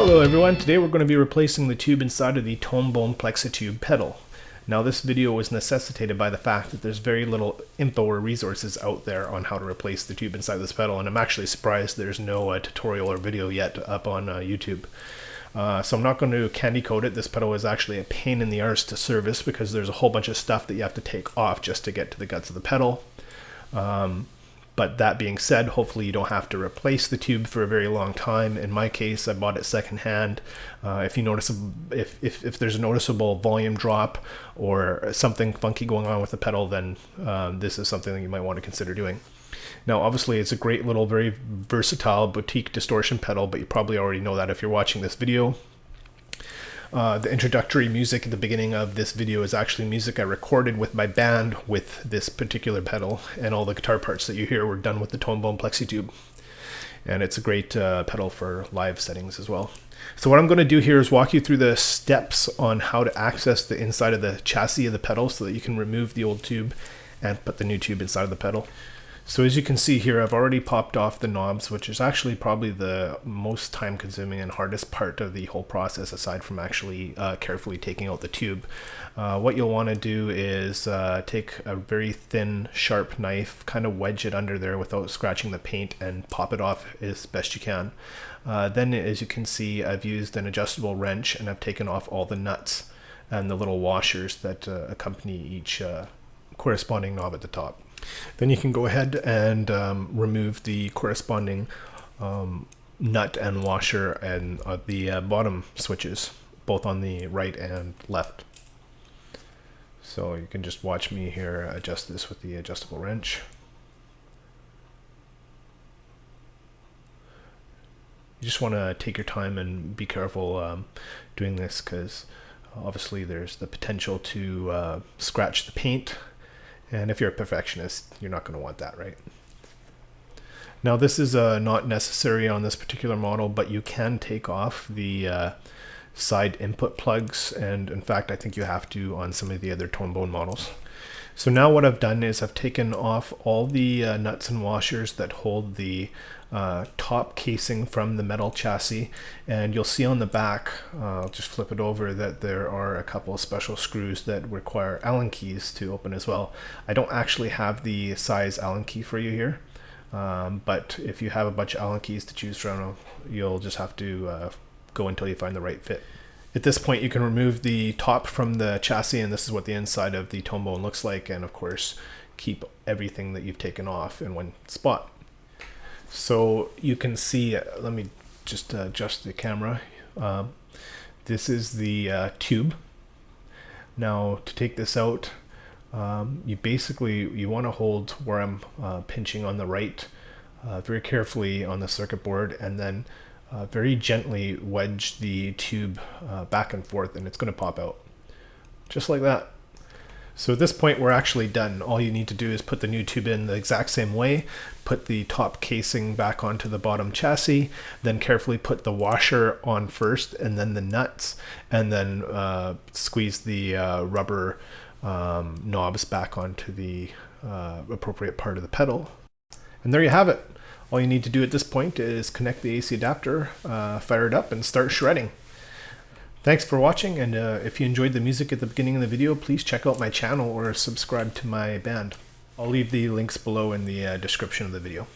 Hello everyone, today we're going to be replacing the tube inside of the Tonebone Plexitube pedal. Now this video was necessitated by the fact that there's very little info or resources out there on how to replace the tube inside this pedal, and I'm actually surprised there's no tutorial or video yet up on YouTube. So I'm not going to candy coat it. This pedal is actually a pain in the arse to service because there's a whole bunch of stuff that you have to take off just to get to the guts of the pedal. But that being said, hopefully you don't have to replace the tube for a very long time. In my case, I bought it secondhand. If you notice, if there's a noticeable volume drop or something funky going on with the pedal, then this is something that you might want to consider doing. Now, obviously, it's a great little, very versatile boutique distortion pedal, but you probably already know that if you're watching this video. The introductory music at the beginning of this video is actually music I recorded with my band with this particular pedal, and all the guitar parts that you hear were done with the Tonebone Plexitube. And it's a great pedal for live settings as well. So what I'm going to do here is walk you through the steps on how to access the inside of the chassis of the pedal so that you can remove the old tube and put the new tube inside of the pedal. So as you can see here, I've already popped off the knobs, which is actually probably the most time consuming and hardest part of the whole process, aside from actually carefully taking out the tube. What you'll want to do is take a very thin, sharp knife, kind of wedge it under there without scratching the paint, and pop it off as best you can. Then, as you can see, I've used an adjustable wrench and I've taken off all the nuts and the little washers that accompany each corresponding knob at the top. Then you can go ahead and remove the corresponding nut and washer and the bottom switches, both on the right and left. So you can just watch me here adjust this with the adjustable wrench. You just want to take your time and be careful doing this, because obviously there's the potential to scratch the paint. And if you're a perfectionist, you're not going to want that, right? Now this is not necessary on this particular model, but you can take off the side input plugs, and in fact I think you have to on some of the other Tonebone models. So now what I've done is I've taken off all the nuts and washers that hold the top casing from the metal chassis, and you'll see on the back, I'll just flip it over, that there are a couple of special screws that require Allen keys to open as well. I don't actually have the size Allen key for you here, but if you have a bunch of Allen keys to choose from, you'll just have to go until you find the right fit. At this point you can remove the top from the chassis, and this is what the inside of the Tonebone looks like, and of course keep everything that you've taken off in one spot. So you can see, let me just adjust the camera. This is the tube. Now to take this out, you want to hold where I'm pinching on the right very carefully on the circuit board, and then very gently wedge the tube back and forth, and it's going to pop out just like that. So at this point we're actually done. All you need to do is put the new tube in the exact same way, put the top casing back onto the bottom chassis, then carefully put the washer on first and then the nuts, and then squeeze the rubber knobs back onto the appropriate part of the pedal. And there you have it. All you need to do at this point is connect the AC adapter, fire it up, and start shredding. Thanks for watching, and if you enjoyed the music at the beginning of the video, please check out my channel or subscribe to my band. I'll leave the links below in the description of the video.